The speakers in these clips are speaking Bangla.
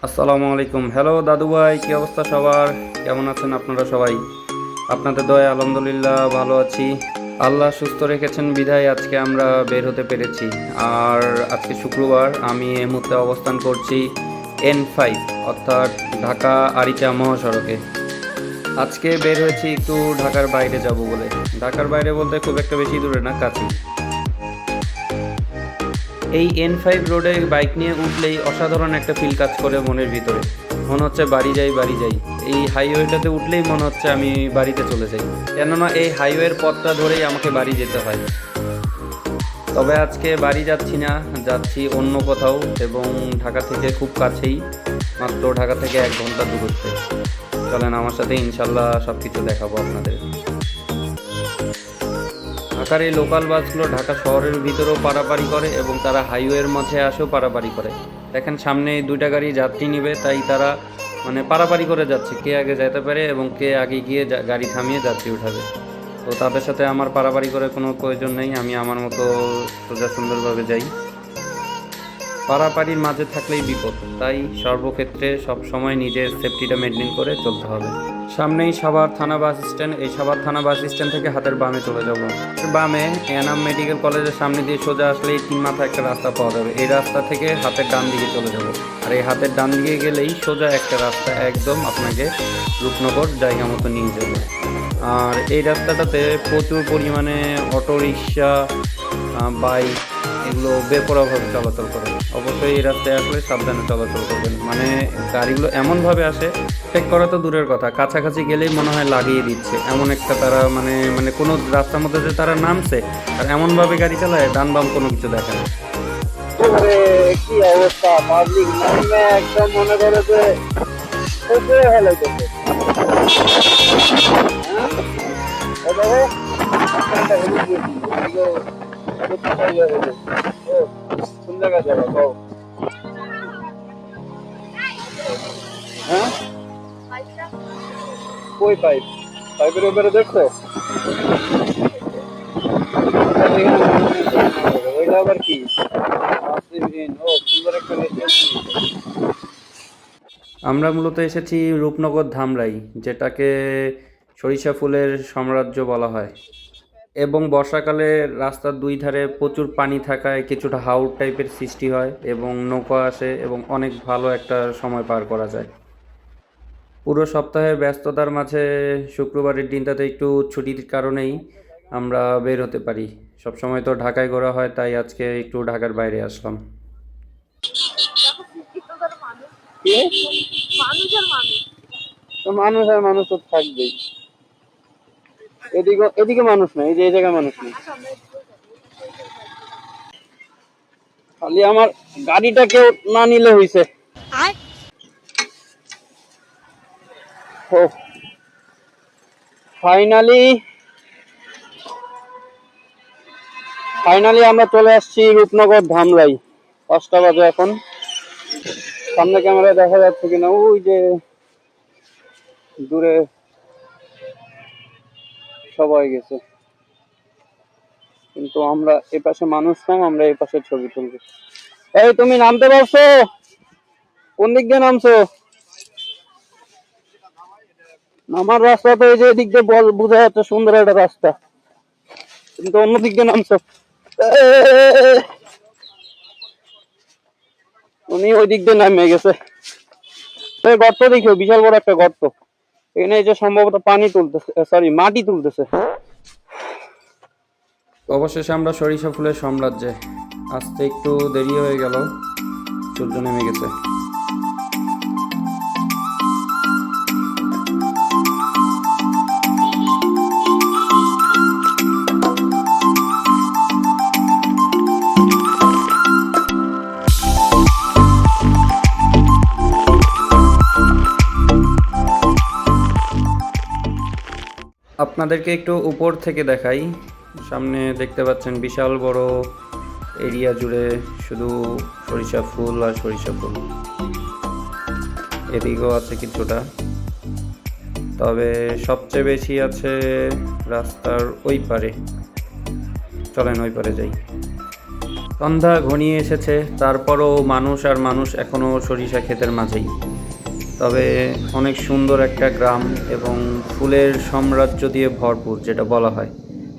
আসসালামু আলাইকুম। হ্যালো দাদু ভাই, কি অবস্থা সবার? কেমন আছেন আপনারা সবাই? আপনাদের দয়ায় আলহামদুলিল্লাহ ভালো আছি। আল্লাহ সুস্থ রেখেছেন বিধায় আজকে আমরা বের হতে পেরেছি। আর আজকে শুক্রবার, আমি এই মুহূর্তে অবস্থান করছি N5 অর্থাৎ ঢাকা আরিচা মহাসড়কে। আজকে বের হয়েছি একটু ঢাকার বাইরে যাব বলে। ঢাকার বাইরে বলতে খুব একটা বেশি দূরে না, কাছে। এই N5 রোডে বাইক নিয়ে উঠলেই অসাধারণ একটা ফিল কাজ করে মনের ভিতরে। মনে হচ্ছে বাড়ি যাই বাড়ি যাই। এই হাইওয়েটাতে উঠলেই মনে হচ্ছে আমি বাড়িতে চলে যাই, কেননা এই হাইওয়ের পথটা ধরেই আমাকে বাড়ি যেতে হয়। তবে আজকে বাড়ি যাচ্ছি না, যাচ্ছি অন্য কোথাও, এবং ঢাকা থেকে খুব কাছেই, মাত্র ঢাকা থেকে 1 ঘন্টা দূরত্বে। চলেন আমার সাথে, ইনশাল্লাহ সব কিছু দেখাবো আপনাদের। ঢাকার এই লোকাল বাসগুলো ঢাকা শহরের ভিতরেও পারাপারি করে এবং তারা হাইওয়ের মাঝে আসেও পারাপারি করে। দেখেন সামনে 2টা গাড়ি যাত্রী নিবে, তাই তারা মানে পারাপারি করে যাচ্ছে, কে আগে যেতে পারে এবং কে আগে গিয়ে গাড়ি থামিয়ে যাত্রী উঠাবে। তো তাদের সাথে আমার পারাপারি করে কোনো প্রয়োজন নেই, আমি আমার মতো সোজা সুন্দরভাবে যাই। পারাপারির মাঝে থাকলেই বিপদ, তাই সর্বক্ষেত্রে সব সময় নিজের সেফটিটা মেনটেন করে চলতে হবে। সামনেই সাভার থানা বাস স্ট্যান্ড। এই সাভার থানা বাস স্ট্যান্ড থেকে হাতের বামে চলে যাব। বামে এনাম মেডিকেল কলেজের সামনে দিয়ে সোজা আসলেই 3 মাথা একটা রাস্তা পাওয়া যাবে। এই রাস্তা থেকে হাতের ডান দিকে চলে যাব। আর এই হাতের ডান দিকে গেলেই সোজা একটা রাস্তা একদম আপনাকে রূপনগর জায়গা মতো নিয়ে যাবে। আর এই রাস্তাটাতে প্রচুর পরিমাণে অটোরিকশা, বাইক, এগুলো বেপরোয়াভাবে চলাচল করে। অবশ্যই এই রাস্তায় আসলে সাবধানে চলাচল করবেন। মানে গাড়িগুলো এমনভাবে আসে, চেক করা তো দূরের কথা, কাছাকাছি গেলেই মনে হয় লাগিয়ে দিচ্ছে, এমন একটা তারা মানে মানে কোনো রাস্তার মধ্যে যে তারা নামছে আর এমনভাবে গাড়ি চালায়, ডান বাম কোনো কিছু দেখে না। কি অবস্থা, পাবলিক নামে একদম মনে করে যে হ্যাঁ, কই পাইপ, পাইপের উপরে দেখছো ওইটা আবার কি? ও সুন্দর একটা আমরা মূলত এসেছি রূপনগর ধামরাই, যেটাকে সরিষা ফুলের সাম্রাজ্য বলা হয়। এবং বর্ষাকালে রাস্তার 2 ধারে প্রচুর পানি থাকায় কিছুটা হাউড টাইপের সৃষ্টি হয় এবং নৌকা আসে এবং অনেক ভালো একটা সময় পার করা যায়। পুরো সপ্তাহের ব্যস্ততার মাঝে শুক্রবারের দিনটাতে একটু ছুটির কারণেই আমরা বের হতে পারি। সবসময় তো ঢাকায় ঘোরা হয়, তাই আজকে একটু ঢাকার বাইরে আসলাম। মানুষ, আর মানুষ তো থাকবেই। এদিকে এদিকে মানুষ নেই, এই যে এই জায়গায় মানুষ নেই, খালি আমার গাড়িটা কেউ না নিলে হইছে। ও ফাইনালি ফাইনালি আমরা চলে আসছি রূপনগর ধামরাই। 5টা বাজে এখন। সামনে ক্যামেরায় দেখা যাচ্ছে কিনা, ওই যে দূরে সবাই গেছে, কিন্তু আমরা এই পাশে মানুষ কম, আমরা এই পাশে ছবি তুলবো। এই তুমি নামতে পারছো? কোন দিক দিয়ে নামছো? নামার রাস্তা তো এই যে এদিক দিয়ে বোঝা যাচ্ছে, সুন্দর একটা রাস্তা, তুমি তো অন্য দিক দিয়ে নামছো। উনি ওই দিক দিয়ে নামে গেছে। গর্ত দেখিও, বিশাল বড় একটা গর্ত। এখানে এই যে সম্ভবত পানি তুলতেছে, সরি মাটি তুলতেছে। অবশেষে আমরা সরিষা ফুলের সাম্রাজ্যে। আসতে একটু দেরি হয়ে গেল, সূর্য নেমে গেছে। আপনাদেরকে একটু উপর থেকে দেখাই। সামনে দেখতে পাচ্ছেন বিশাল বড় এরিয়া জুড়ে শুধু সরিষা ফুল আর সরিষা ফুল। এদিকেও আছে কিছুটা, তবে সবচেয়ে বেশি আছে রাস্তার ওই পারে। চলেন ওই পারে যাই। সন্ধ্যা ঘনিয়ে এসেছে, তারপরও মানুষ আর মানুষ এখনও সরিষা ক্ষেতের মাঝেই। তবে অনেক সুন্দর একটা গ্রাম এবং ফুলের সাম্রাজ্য দিয়ে ভরপুর, যেটা বলা হয়।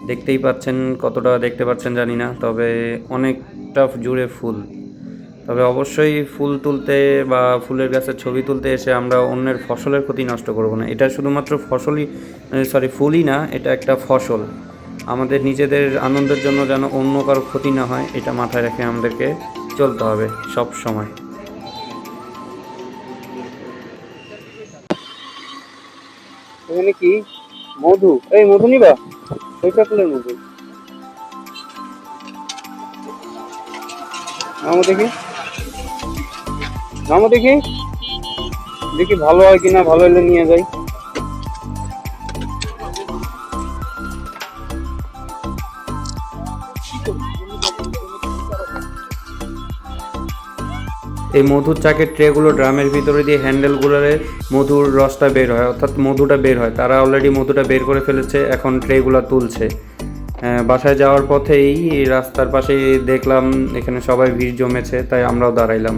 দেখতেই পাচ্ছেন, কতটা দেখতে পাচ্ছেন জানি না, তবে অনেকটা জুড়ে ফুল। তবে অবশ্যই ফুল তুলতে বা ফুলের গাছের ছবি তুলতে এসে আমরা অন্যের ফসলের ক্ষতি নষ্ট করব না। এটা শুধুমাত্র ফুলই না, এটা একটা ফসল। আমাদের নিজেদের আনন্দের জন্য যেন অন্য কারো ক্ষতি না হয়, এটা মাথায় রেখে আমাদেরকে চলতে হবে সব সময়। এখানে কি মধু, এই মধু নিবা? সরিষা ফুলের মধু নামো দেখি, নামো দেখি, দেখি ভালো হয় কিনা, ভালো হলে নিয়ে যাই। এই মধুর চাকের ট্রেগুলো ড্রামের ভিতরে দিয়ে হ্যান্ডেলগুলোরে মধুর রসটা বের হয়, অর্থাৎ মধুটা বের হয়। তারা অলরেডি মধুটা বের করে ফেলেছে, এখন ট্রেগুলো তুলছে। বাসায় যাওয়ার পথেই রাস্তার পাশে দেখলাম এখানে সবাই ভিড় জমেছে, তাই আমরাও দাঁড়াইলাম।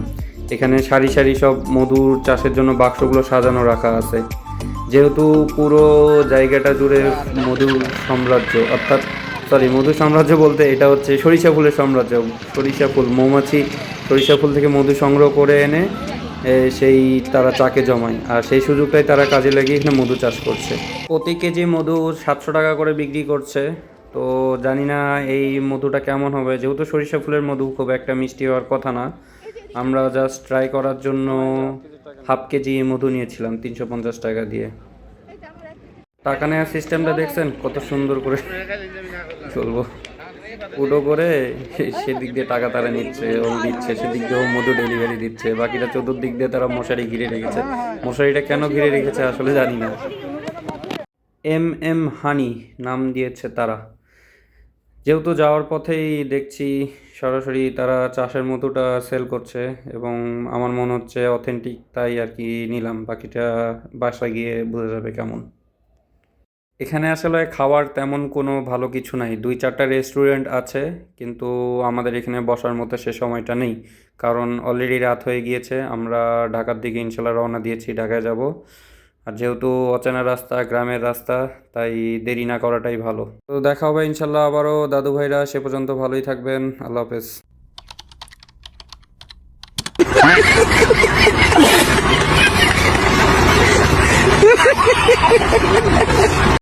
এখানে সারি সারি সব মধুর চাষের জন্য বাক্সগুলো সাজানো রাখা আছে। যেহেতু পুরো জায়গাটা জুড়ে মধুর সাম্রাজ্য, অর্থাৎ মধু সাম্রাজ্য বলতে এটা হচ্ছে সরিষা ফুলের সাম্রাজ্য। সরিষা ফুল, মৌমাছি সরিষা ফুল থেকে মধু সংগ্রহ করে এনে সেই তারা চাকে জমায়, আর সেই সুযোগটাই তারা কাজে লাগিয়ে এখানে মধু চাষ করছে। প্রতি কেজি মধু 700 টাকা করে বিক্রি করছে। তো জানি না এই মধুটা কেমন হবে, যেহেতু সরিষা ফুলের মধু খুব একটা মিষ্টি হওয়ার কথা না। আমরা জাস্ট ট্রাই করার জন্য হাফ কেজি মধু নিয়েছিলাম 350 টাকা দিয়ে। টাকা নেওয়ার সিস্টেমটা দেখছেন কত সুন্দর করে চলবো, উডো করে সেদিক দিয়ে টাকা তারা নিচ্ছে, ও দিচ্ছে, সেদিক দিয়েও মধু ডেলিভারি দিচ্ছে। বাকিটা চতুর্দিক দিয়ে তারা মশারি ঘিরে রেখেছে। মশারিটা কেন ঘিরে রেখেছে আসলে জানি না। এম হানি নাম দিয়েছে তারা। যেহেতু যাওয়ার পথেই দেখছি সরাসরি তারা চাষের মধুটা সেল করছে এবং আমার মনে হচ্ছে অথেন্টিক, তাই আর কি নিলাম। বাকিটা বাসায় গিয়ে বোঝা যাবে কেমন। এখানে আসলে খাওয়ার তেমন কোনো ভালো কিছু নাই। 2-4টা রেস্টুরেন্ট আছে, কিন্তু আমাদের এখানে বসার মতো সে সময়টা নেই, কারণ অলরেডি রাত হয়ে গিয়েছে। আমরা ঢাকার দিকে ইনশাল্লাহ রওনা দিয়েছি, ঢাকায় যাব। আর যেহেতু অচেনা রাস্তা, গ্রামের রাস্তা, তাই দেরি না করাটাই ভালো। তো দেখা হবে ইনশাল্লাহ আবারও দাদু ভাইরা, সে পর্যন্ত ভালোই থাকবেন। আল্লাহ হাফেজ।